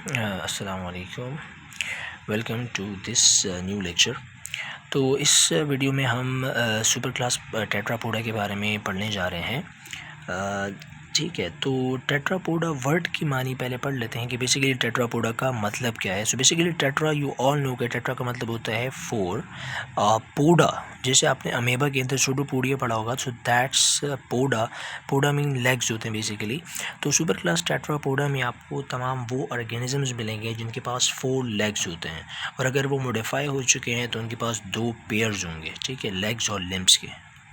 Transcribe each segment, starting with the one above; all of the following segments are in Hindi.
अस्सलाम वालेकुम। Welcome to this new lecture. तो इस वीडियो में हम सुपर क्लास टेट्रापोडा के बारे में पढ़ने जा रहे हैं। ठीक है, तो टेट्रापोडा वर्ड की मानी पहले पढ़ लेते हैं कि बेसिकली टेट्रापोडा का मतलब क्या है। So basically tetra, you all no कि टेट्रा का मतलब होता है फोर। पोडा, जैसे आपने अमेबा के अंदर सूडोपोडिया पढ़ा होगा, so that's poda. Poda mean legs होते हैं बेसिकली। तो सुपर क्लास टेट्रापोडा में आपको तमाम वो ऑर्गेनिजम्स मिलेंगे जिनके पास 4 लेग्स होते हैं, और अगर वो मॉडिफाई हो चुके हैं तो उनके पास 2 पेयर्स होंगे, ठीक है, लेग्स और लिम्स के,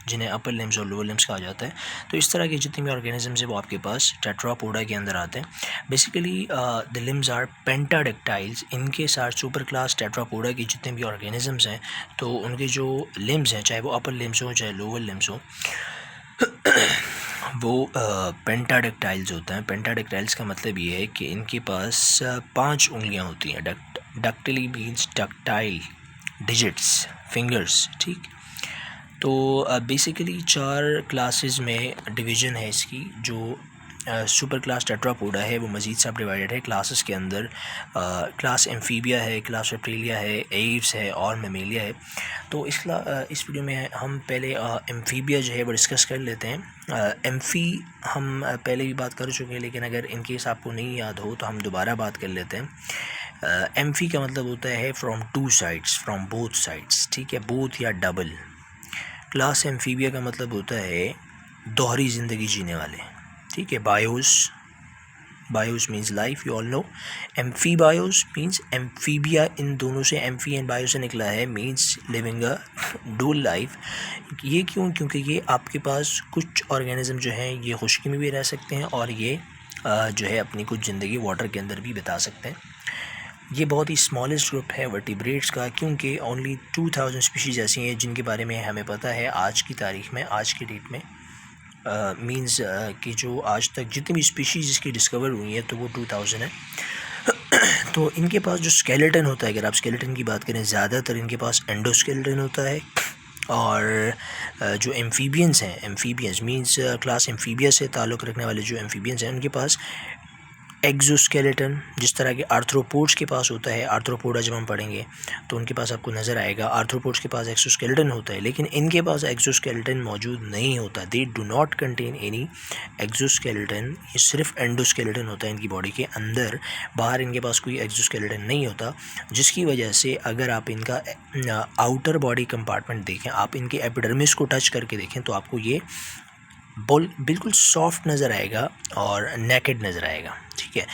जिन्हें अपर लिम्स और लोअर लिम्स कहा जाता है। तो इस तरह के जितने भी ऑर्गेनिजम्स हैं वो आपके पास टेट्रापोडा के अंदर आते हैं। Basically the limbs are pentadactyls. इनके साथ सुपर क्लास टेट्रापोडा के जितने भी ऑर्गेनिजम्स हैं तो उनके जो लिम्स हैं, चाहे वो अपर लिम्स हो चाहे लोअर लिम्स हो, वो पेंटाडेक्टाइल्स होता है। पेंटाडेक्टाइल्स का मतलब ये है कि इनके पास 5 उंगलियां होती हैं। डक्टिली मीन्स डक्टाइल, डिजिट्स, फिंगर्स, ठीक। तो बेसिकली 4 क्लासेस में डिवीज़न है इसकी। जो सुपर क्लास टेट्रापोडा है वो मज़ीद सब डिवाइडेड है क्लासेस के अंदर। क्लास एम्फीबिया है, क्लास रेप्टिलिया है, एव्स है और मेमेलिया है। तो इस वीडियो में हम पहले एम्फीबिया जो है वो डिस्कस कर लेते हैं। एम्फी हम पहले भी बात कर चुके हैं, लेकिन अगर इन केस आपको नहीं याद हो तो हम दोबारा बात कर लेते हैं। एम्फी का मतलब होता है from 2 sides, from both sides, ठीक है, बोथ या डबल। क्लास एम्फीबिया का मतलब होता है दोहरी ज़िंदगी जीने वाले, ठीक है। Bios means life, you all know. Amphibios means amphibia, इन दोनों से एम्फी एंड बायो से निकला है, means living a dual life. ये क्यों? क्योंकि ये आपके पास कुछ ऑर्गेनिज्म जो हैं ये खुश्की में भी रह सकते हैं और ये जो है अपनी कुछ ज़िंदगी वाटर के अंदर भी बिता सकते हैं। ये बहुत ही स्मॉलेस्ट ग्रुप है वर्टिब्रेट्स का, क्योंकि ओनली 2000 स्पीशीज़ ऐसी हैं जिनके बारे में हमें पता है आज की तारीख में, आज की डेट में। मींस कि जो आज तक जितनी भी स्पीशीज़ इसकी डिस्कवर हुई है तो वो 2000 है। तो इनके पास जो स्केलेटन होता है, अगर आप स्केलेटन की बात करें, ज़्यादातर इनके पास एंडोस्केलेटन होता है। और जो एम्फीबियंस हैं, एम्फीबियंस मींस क्लास एम्फीबिया से ताल्लुक़ रखने वाले जो एम्फीबियंस हैं उनके पास एक्जोस्केलेटन, जिस तरह के आर्थ्रोपोड्स के पास होता है। आर्थ्रोपोडा जब हम पढ़ेंगे तो उनके पास आपको नज़र आएगा आर्थ्रोपोड्स के पास एक्सोस्केलेटन होता है, लेकिन इनके पास एक्जोस्केलेटन मौजूद नहीं होता। They do not contain any exoskeleton. ये सिर्फ एंडोस्केलेटन होता है इनकी बॉडी के अंदर, बाहर इनके पास कोई एक्जोस्केलेटन नहीं होता। जिसकी वजह से अगर आप इनका आउटर बॉडी कंपार्टमेंट देखें, आप इनके एपिडर्मिस को टच करके देखें तो आपको ये बिल्कुल सॉफ्ट नज़र आएगा और नेकेड नज़र आएगा, ठीक है।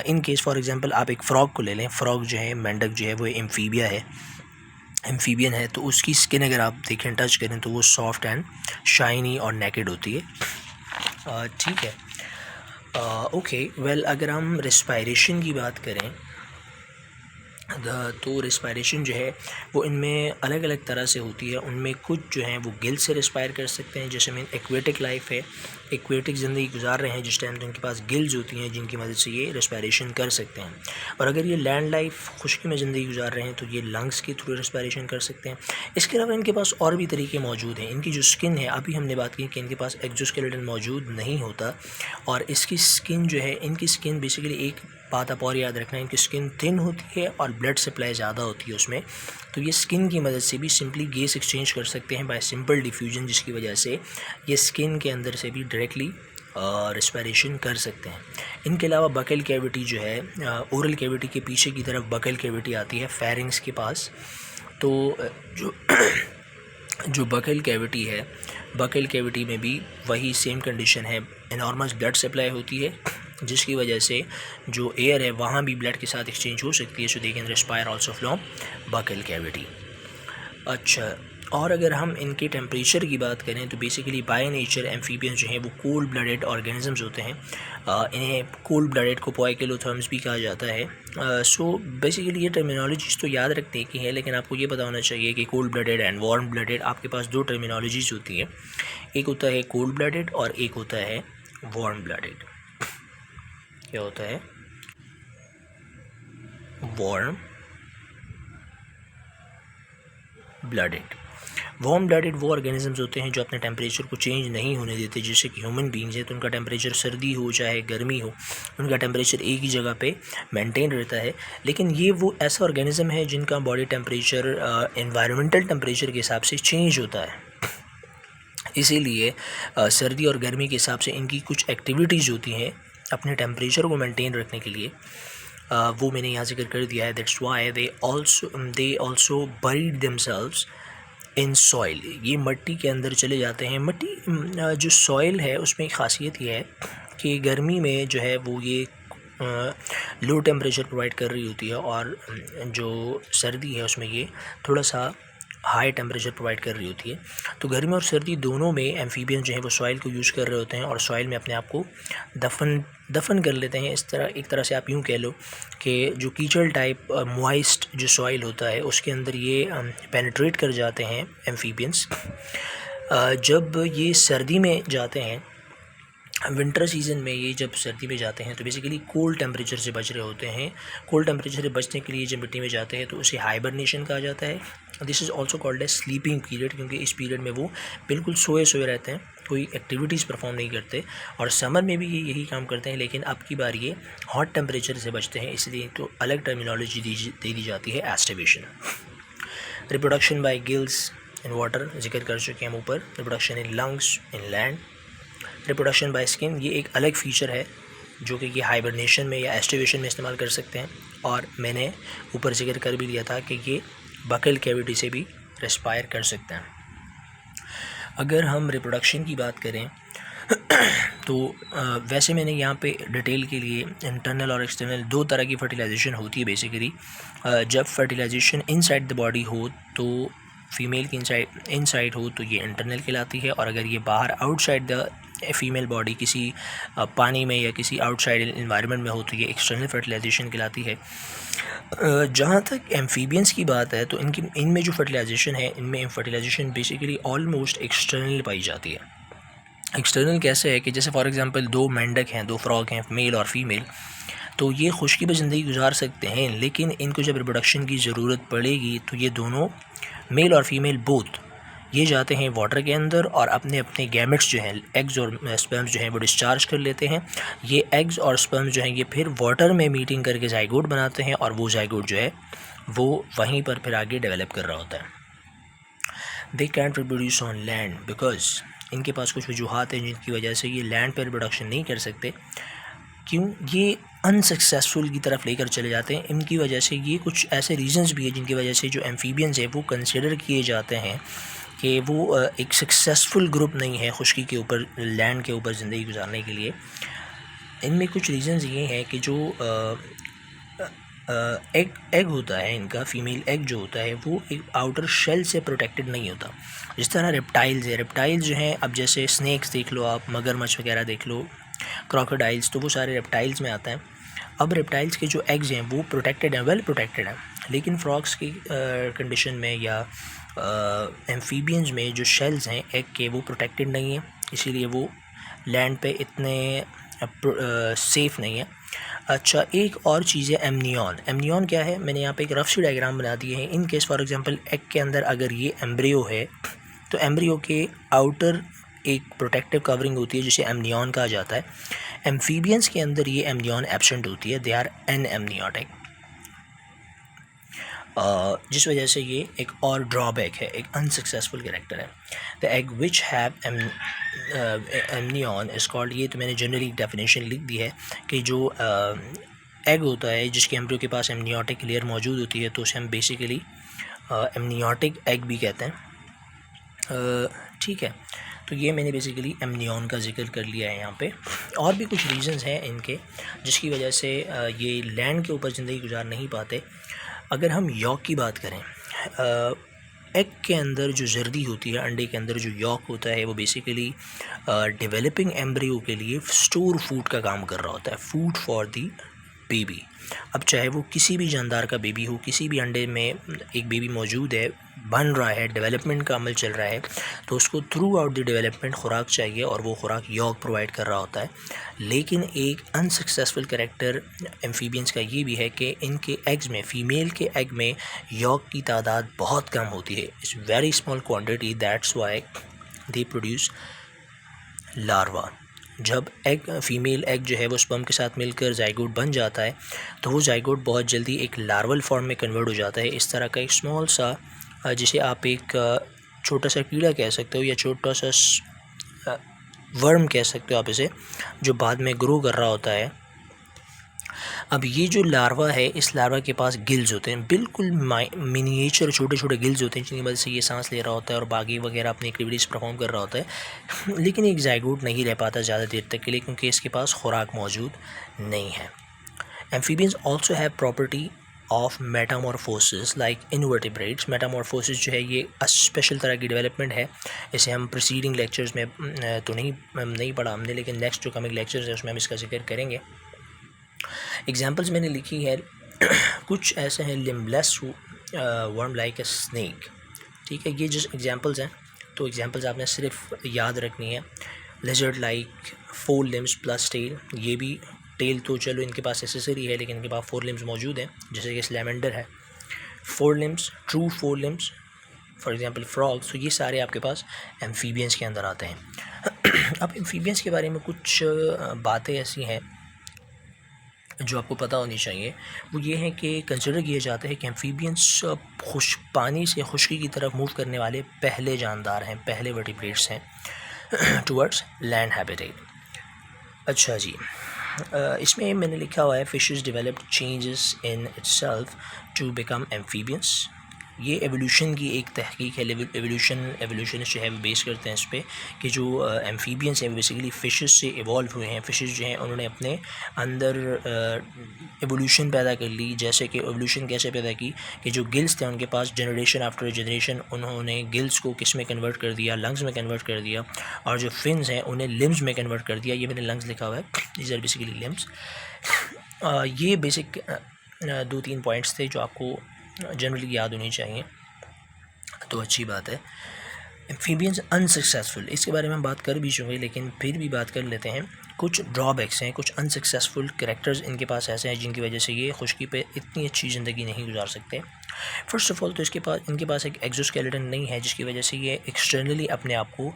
इन केस फॉर एग्जांपल आप एक फ्रॉग को ले लें। फ्रॉग जो है, मेंढक जो है, वो एम्फीबिया है, एम्फीबियन है। तो उसकी स्किन अगर आप देखें, टच करें, तो वो सॉफ्ट एंड शाइनी और नेकेड होती है, ठीक है। ओके वेल, अगर हम रेस्पायरेशन की बात करें तो रेस्पायरेशन जो है वो इनमें अलग अलग तरह से होती है। उनमें कुछ जो हैं वो गिल से रेस्पायर कर सकते हैं, जैसे मीन एक्वेटिक लाइफ है, एक्वेटिक ज़िंदगी गुजार रहे हैं जिस टाइम, तो उनके पास गिल्स होती हैं जिनकी मदद से ये रेस्पायरेशन कर सकते हैं। और अगर ये लैंड लाइफ, खुश्की में ज़िंदगी गुजार रहे हैं, तो ये लंग्स के थ्रू रेस्पायरेशन कर सकते हैं। इसके अलावा इनके पास और भी तरीके मौजूद हैं। इनकी जो स्किन है, अभी हमने बात की कि इनके पास एक्जोस्केलेटन मौजूद नहीं होता, और इसकी स्किन जो है, इनकी स्किन बेसिकली, एक बात आप और याद रखना, इनकी स्किन थिन होती है और ब्लड सप्लाई ज़्यादा होती है उसमें। तो ये स्किन की मदद से भी सिंपली गैस एक्सचेंज कर सकते हैं बाय सिंपल डिफ्यूजन, जिसकी वजह से ये स्किन के अंदर से भी डायरेक्टली रेस्पिरेशन कर सकते हैं। इनके अलावा बकल कैविटी जो है, ओरल कैविटी के पीछे की तरफ बकल कैविटी आती है फेरिंग्स के पास। तो जो जो बकल कैविटी है, बकल कैविटी में भी वही सेम कंडीशन है, एनॉर्मस ब्लड सप्लाई होती है, जिसकी वजह से जो एयर है वहाँ भी ब्लड के साथ एक्सचेंज हो सकती है। So they can respire also from buccal cavity. अच्छा, और अगर हम इनके टेम्परेचर की बात करें तो बेसिकली बाय नेचर एम्फीबियंस जो हैं वो कोल्ड ब्लडेड ऑर्गेनिजम्स होते हैं। इन्हें कोल्ड ब्लडेड को पोइकिलोथर्म्स भी कहा जाता है। सो बेसिकली ये टर्मिनोलॉजीज़ तो याद रखने की है, लेकिन आपको ये पता होना चाहिए कि cold blooded and warm blooded, आपके पास 2 टर्मिनोलॉजीज़ होती हैं। एक होता है कोल्ड ब्लडेड और एक होता है वार्म ब्लडेड। क्या होता है? Warm blooded. वार्म ब्लडेड वो ऑर्गेनिजम्स होते हैं जो अपने टेम्परेचर को चेंज नहीं होने देते, जैसे कि ह्यूमन बींग्स है तो उनका टेम्परेचर सर्दी हो चाहे गर्मी हो, उनका टेम्परेचर एक ही जगह पे मेंटेन रहता है। लेकिन ये वो ऐसा ऑर्गेनिज़म है जिनका बॉडी टेम्परेचर एनवायरमेंटल टेम्परेचर के हिसाब से चेंज होता है। इसीलिए सर्दी और गर्मी के हिसाब से इनकी कुछ एक्टिविटीज़ होती हैं अपने टेम्परेचर को मेंटेन रखने के लिए, वो मैंने यहाँ जिक्र कर दिया है। That's why they also buried themselves in soil. ये मिट्टी के अंदर चले जाते हैं। मिट्टी जो सॉइल है उसमें एक ख़ासियत ये है कि गर्मी में जो है वो ये लो टेम्परेचर प्रोवाइड कर रही होती है, और जो सर्दी है उसमें ये थोड़ा सा हाई टेम्परेचर प्रोवाइड कर रही होती है। तो गर्मी और सर्दी दोनों में एम्फीबियन जो है वो सॉइल को यूज़ कर रहे होते हैं और सॉइल में अपने आप को दफन कर लेते हैं। इस तरह एक तरह से आप यूँ कह लो कि जो कीचड़ टाइप मॉइस्ट जो सॉइल होता है उसके अंदर ये पेनिट्रेट कर जाते हैं एम्फीबियंस। जब ये सर्दी में जाते हैं, विंटर सीज़न में ये जब सर्दी में जाते हैं तो बेसिकली कोल्ड टेम्परेचर से बच रहे होते हैं। कोल्ड टेम्परेचर से बचने के लिए जब मिट्टी में जाते हैं तो उसे हाइबरनेशन कहा जाता है। This is also called as sleeping period, क्योंकि इस पीरियड में वो बिल्कुल सोए रहते हैं, कोई एक्टिविटीज़ परफॉर्म नहीं करते। और समर में भी ये यही काम करते हैं, लेकिन अब की बार ये हॉट टेम्परेचर से बचते हैं, इसलिए तो अलग टर्मिनोलॉजी दे दी जाती है aestivation. Reproduction by gills in water जिक्र कर चुके हैं हम ऊपर। Reproduction in lungs in land. Reproduction by skin ये एक अलग फ़ीचर है जो कि ये हाइबरनेशन में या एस्टिवेशन में इस्तेमाल कर सकते हैं, और मैंने ऊपर जिक्र कर भी दिया था कि ये बकल कैविटी से भी रेस्पायर कर सकते हैं। अगर हम रिप्रोडक्शन की बात करें तो वैसे मैंने यहाँ पे डिटेल के लिए इंटरनल और एक्सटर्नल दो तरह की फर्टिलाइजेशन होती है बेसिकली। जब फर्टिलाइजेशन इनसाइड द बॉडी हो तो फीमेल की इनसाइड हो तो ये इंटरनल कहलाती है, और अगर ये बाहर आउटसाइड द फीमेल बॉडी किसी पानी में या किसी आउटसाइड इन्वायरमेंट में हो तो ये एक्सटर्नल फर्टिलाइजेशन कहलाती है। जहाँ तक एम्फीबियंस की बात है तो इनमें जो फर्टिलाइजेशन है, इनमें फर्टिलाइजेशन बेसिकली ऑलमोस्ट एक्सटर्नल पाई जाती है। एक्सटर्नल कैसे है कि जैसे फॉर एग्जांपल दो मेंढक हैं, दो फ्रॉग हैं, मेल और फीमेल, तो ये खुशकी में ज़िंदगी गुजार सकते हैं, लेकिन इनको जब रिप्रोडक्शन की ज़रूरत पड़ेगी तो ये दोनों मेल और फीमेल बोथ ये जाते हैं वाटर के अंदर और अपने अपने गैमेट्स जो हैं, एग्स और स्पर्म्स जो हैं वो डिस्चार्ज कर लेते हैं। ये एग्स और स्पर्म्स जो हैं ये फिर वाटर में मीटिंग करके जाइगोट बनाते हैं, और वो जाइगोट जो है वो वहीं पर फिर आगे डेवलप कर रहा होता है। They can't reproduce on land because इनके पास कुछ वजूहात हैं जिनकी वजह से ये लैंड पर रिप्रोडक्शन नहीं कर सकते। क्यों? ये अनसक्सेसफुल की तरफ लेकर चले जाते हैं। इनकी वजह से ये कुछ ऐसे रीजंस भी है जिनकी वजह से जो एम्फीबियंस है वो कंसिडर किए जाते हैं कि वो एक सक्सेसफुल ग्रुप नहीं है खुशकी के ऊपर, लैंड के ऊपर ज़िंदगी गुजारने के लिए। इनमें कुछ रीजंस ये हैं कि जो एग होता है इनका, फीमेल एग जो होता है वो एक आउटर शेल से प्रोटेक्टेड नहीं होता। जिस तरह रेप्टाइल्स है, रेप्टाइल्स जो हैं, अब जैसे स्नैक्स देख लो आप, मगरमच्छ वगैरह देख लो, क्रोकोडाइल्स, तो वो सारे रेप्टाइल्स में आता है। अब रेप्टाइल्स के जो एग्स हैं वो प्रोटेक्टेड हैं, वेल प्रोटेक्टेड हैं, लेकिन फ्रॉग्स की कंडीशन में या एम्फीबियंस में जो शेल्स हैं एग के वो प्रोटेक्टेड नहीं है, इसीलिए वो लैंड पे इतने सेफ़ नहीं है। अच्छा, एक और चीज़ है एमनियन। एमनियन क्या है? मैंने यहाँ पे एक रफ सी डायग्राम बना दी है। In case for example egg के अंदर अगर ये एम्ब्रियो है तो एम्ब्रियो के आउटर एक प्रोटेक्टिव कवरिंग होती है जिसे एमनियन कहा जाता है। एम्फीबियंस के अंदर ये एमनियन एब्सेंट होती है, दे आर एनएमनियोटिक, जिस वजह से ये एक और ड्रॉबैक है, एक अनसक्सेसफुल कैरेक्टर है। The egg which have amnion is called, ये तो मैंने जनरली डेफिनेशन लिख दी है कि जो एग होता है जिसके एम्ब्रियो के पास एमनियोटिक लेयर मौजूद होती है तो उसे हम बेसिकली एमनियोटिक एग भी कहते हैं। ठीक है, तो ये मैंने बेसिकली एमनियन का जिक्र कर लिया है यहाँ पे। और भी कुछ रीजंस हैं इनके जिसकी वजह से ये लैंड के ऊपर ज़िंदगी गुजार नहीं पाते। अगर हम यॉक की बात करें, एग के अंदर जो जर्दी होती है, अंडे के अंदर जो यॉक होता है, वो बेसिकली डेवलपिंग एम्ब्रियो के लिए स्टोर फूड का काम कर रहा होता है, फूड फॉर दी बेबी। अब चाहे वो किसी भी जानदार का बेबी हो, किसी भी अंडे में एक बेबी मौजूद है, बन रहा है, डेवलपमेंट का अमल चल रहा है, तो उसको थ्रू आउट द डेवलपमेंट खुराक चाहिए और वो खुराक यॉक प्रोवाइड कर रहा होता है। लेकिन एक अनसक्सेसफुल कैरेक्टर एम्फीबियंस का ये भी है कि इनके एग्स में, फ़ीमेल के एग में यॉक की तादाद बहुत कम होती है। It's very small quantity, that's why they produce larva. जब फ़ीमेल एग जो है वो स्पर्म के साथ मिलकर जाइगोट बन जाता है, तो वो जाइगोट बहुत जल्दी एक लार्वल फॉर्म में कन्वर्ट हो जाता है। इस तरह का एक स्मॉल सा, जिसे आप एक छोटा सा कीड़ा कह सकते हो या छोटा सा वर्म कह सकते हो आप इसे, जो बाद में ग्रो कर रहा होता है। अब ये जो लार्वा है, इस लार्वा के पास गिल्स होते हैं, बिल्कुल मिनिएचर छोटे छोटे गिल्स होते हैं, जिनकी वजह से ये सांस ले रहा होता है और बाकी वगैरह अपनी एक्टिविटीज़ परफॉर्म कर रहा होता है। लेकिन एक जाइगोट नहीं रह पाता ज़्यादा देर तक के लिए, क्योंकि इसके पास खुराक मौजूद नहीं है। Amphibians also have property of Metamorphosis like invertebrates. Metamorphosis जो है ये स्पेशल तरह की डेवलपमेंट है। इसे हम प्रीसीडिंग लेक्चर्स में तो नहीं पढ़ा हमने, लेकिन नेक्स्ट जो कमिंग लेक्चर्स है उसमें हम इसका जिक्र करेंगे। एग्जाम्पल्स मैंने लिखी है कुछ ऐसे हैं, limbless worm like a snake. ठीक है, ये जो एग्जाम्पल्स हैं, तो एग्जाम्पल्स आपने सिर्फ याद रखनी है। Lizard like 4 limbs plus tail, ये भी टेल तो चलो इनके पास एसेसरी है, लेकिन इनके पास 4 लिम्स मौजूद हैं, जैसे कि स्लैमेंडर है 4 limbs, true 4 limbs, for example frogs. तो ये सारे आपके पास एम्फीबियंस के अंदर आते हैं। अब एम्फीबियंस के बारे में कुछ बातें ऐसी हैं जो आपको पता होनी चाहिए। वो ये है कि कंसिडर किया जाता है कि एम्फीबियंस पानी से खुश्की की तरफ मूव करने वाले पहले जानदार हैं, पहले वर्टिब्रेट्स हैं टुवर्ड्स लैंड हैबिटेट। अच्छा जी, इसमें मैंने लिखा हुआ है fishes developed changes in itself to become amphibians. ये एवोल्यूशन की एक तहकीक है। एवोल्यूशनिस्ट जो है वो बेस करते हैं इस पर कि जो एम्फीबियंस हैं वो बेसिकली फ़िशेस से इवॉल्व हुए हैं। फ़िशेस जो हैं उन्होंने अपने अंदर एवोल्यूशन पैदा कर ली। जैसे कि एवोल्यूशन कैसे पैदा की कि जो गिल्स थे उनके पास, जनरेशन आफ्टर जनरेशन उन्होंने गिल्स को किस में कन्वर्ट कर दिया, लंग्स में कन्वर्ट कर दिया, और जो फिन्स हैं उन्हें लिम्स में कन्वर्ट कर दिया। ये मैंने लंग्स लिखा हुआ है, दीज आर बेसिकली लिम्स। ये बेसिक 2-3 पॉइंट्स थे जो आपको जनरली याद होनी चाहिए, तो अच्छी बात है। एम्फीबियंस अनसक्सेसफुल, इसके बारे में हम बात कर भी चुके, लेकिन फिर भी बात कर लेते हैं। कुछ ड्रॉबैक्स हैं, कुछ अनसक्सेसफुल कैरेक्टर्स इनके पास ऐसे हैं जिनकी वजह से ये खुश्की पे इतनी अच्छी ज़िंदगी नहीं गुजार सकते। फ़र्स्ट ऑफ़ ऑल तो इनके पास एक एक्सोस्केलेटन नहीं है, जिसकी वजह से ये एक्सटर्नली अपने आप को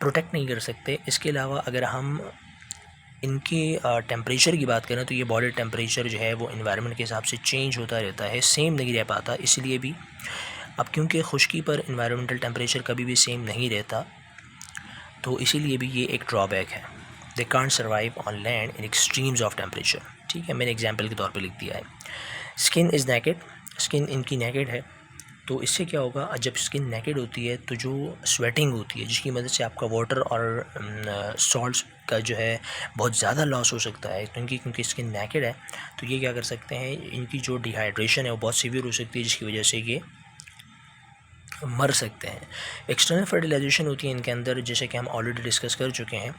प्रोटेक्ट नहीं कर सकते। इसके अलावा अगर हम इनके टेम्परेचर की बात करें तो ये बॉडी टेम्परेचर जो है वो इन्वायरमेंट के हिसाब से चेंज होता रहता है, सेम नहीं रह पाता। इसलिए भी अब क्योंकि खुश्की पर इन्वायरमेंटल टेम्परेचर कभी भी सेम नहीं रहता, तो इसीलिए भी ये एक ड्रॉबैक है। They can't survive on land in extremes of temperature. ठीक है, मैंने एग्जाम्पल के तौर पर लिख दिया है। स्किन इज़ नेकेड, स्किन इनकी नेकेड है। तो इससे क्या होगा, जब स्किन नेकेड होती है तो जो स्वेटिंग होती है, जिसकी मदद से आपका वाटर और सॉल्ट्स का जो है बहुत ज़्यादा लॉस हो सकता है, क्योंकि स्किन नेकेड है, तो ये क्या कर सकते हैं, इनकी जो डिहाइड्रेशन है वो बहुत सीवियर हो सकती है, जिसकी वजह से ये मर सकते हैं। एक्सटर्नल फर्टिलाइजेशन होती है इनके अंदर, जैसे कि हम ऑलरेडी डिस्कस कर चुके हैं।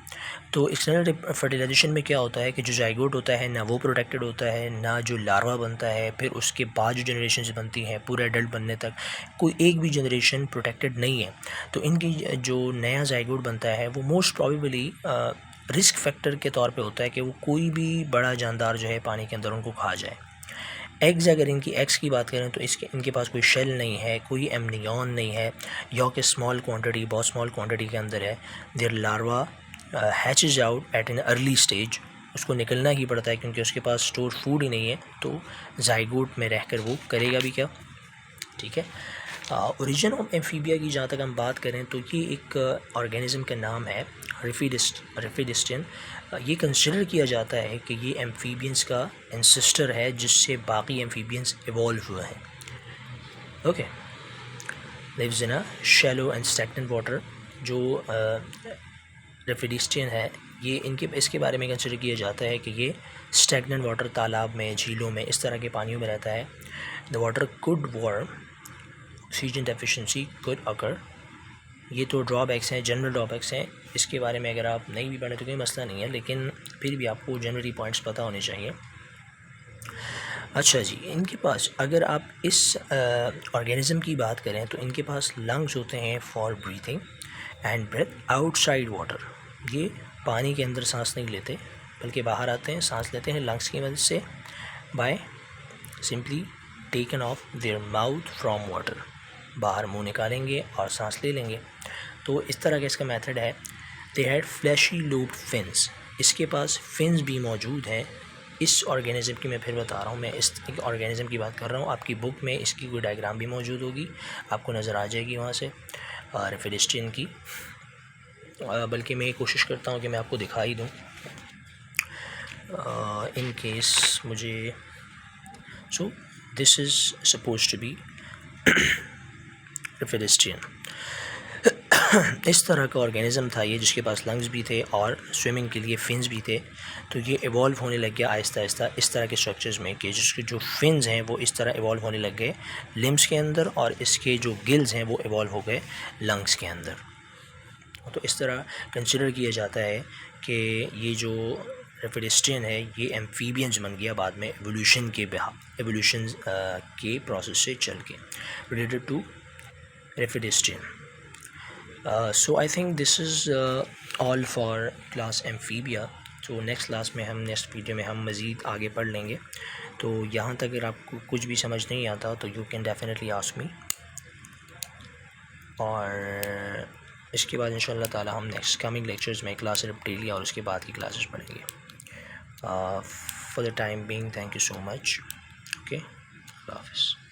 तो एक्सटर्नल फर्टिलाइजेशन में क्या होता है कि जो जाइगोट होता है ना वो प्रोटेक्टेड होता है, ना जो लार्वा बनता है, फिर उसके बाद जो जनरेशन बनती हैं पूरे एडल्ट बनने तक कोई एक भी जनरेशन प्रोटेक्टेड नहीं है। तो इनकी जो नया जाइगोट बनता है वो मोस्ट प्रॉबेबली रिस्क फैक्टर के तौर पे होता है कि वो कोई भी बड़ा जानदार जो है पानी के अंदर उनको खा जाए। एग्स, अगर इनकी एग्स की बात करें तो इनके पास कोई शेल नहीं है, कोई एमनियन नहीं है, यॉक स्मॉल क्वांटिटी, बहुत स्मॉल क्वांटिटी के अंदर है। Their larva hatches out at an early stage, उसको निकलना ही पड़ता है क्योंकि उसके पास स्टोर फूड ही नहीं है, तो जाइगोट में रहकर वो करेगा भी क्या। ठीक है, ओरिजिन ऑफ एम्फीबिया की जहाँ तक हम बात करें तो ये एक ऑर्गेनिज्म का नाम है रेफिडिस्टियन। ये कंसिडर किया जाता है कि ये एम्फीबियंस का एंसेस्टर है जिससे बाकी एम्फीबियंस इवॉल्व हुए हैं। Okay, lives in a shallow and stagnant water. जो रेफिडिस्टियन है ये इसके बारे में कंसिडर किया जाता है कि ये स्टैग्नेंट वाटर, तालाब में, झीलों में, इस तरह के पानियों में रहता है। The water could warm, oxygen deficiency could occur, ये तो ड्रॉबैक्स हैं, जनरल ड्रॉबैक्स हैं। इसके बारे में अगर आप नहीं भी पढ़ें तो कोई मसला नहीं है, लेकिन फिर भी आपको जनरली पॉइंट्स पता होने चाहिए। अच्छा जी, इनके पास अगर आप इस ऑर्गेनिज़म की बात करें तो इनके पास लंग्स होते हैं for breathing and breath outside water. ये पानी के अंदर सांस नहीं लेते बल्कि बाहर आते हैं, सांस लेते हैं लंग्स की मदद से by simply taken of their mouth from water. बाहर मुंह निकालेंगे और सांस ले लेंगे। तो इस तरह का इसका मेथड है। They had fleshy lobe fins, इसके पास फिन्स भी मौजूद हैं। इस ऑर्गेनिज़म की मैं फिर बता रहा हूँ, मैं इस ऑर्गेनिज़म की बात कर रहा हूँ। आपकी बुक में इसकी कोई डायग्राम भी मौजूद होगी, आपको नज़र आ जाएगी वहाँ से रेफिडिस्टियन की। बल्कि मैं कोशिश करता हूँ कि मैं आपको दिखा ही दूँ इन केस मुझे। So this is suppose to be rhipidistian. इस तरह का ऑर्गेनिज़म था ये, जिसके पास लंग्स भी थे और स्विमिंग के लिए फिन्स भी थे। तो ये इवॉल्व होने लग गया आहिस्ता आहिस्ता इस तरह के स्ट्रक्चर्स में कि जिसके जो फिन्स हैं वो इस तरह इवॉल्व होने लग गए लिम्स के अंदर, और इसके जो गिल्स हैं वो इवॉल्व हो गए लंग्स के अंदर। तो इस तरह कंसिडर किया जाता है कि ये जो रेफिडिस्टियन है ये एम्फीबियंस बन गया बाद में एवोल्यूशन के प्रोसेस से चल के related to rhipidistian. So I think this is all for class amphibia. तो नेक्स्ट क्लास में हम नेक्स्ट वीडियो में हम मज़ीद आगे पढ़ लेंगे। तो यहाँ तक अगर आपको कुछ भी समझ नहीं आता तो you can definitely ask me, और इसके बाद इंशाल्लाह ताला हम नेक्स्ट कमिंग लेक्चर्स में क्लास डेली और उसके बाद की क्लासेस पढ़ेंगे। For the time being thank you so much. Okay, अल्लाह हाफ़िज़।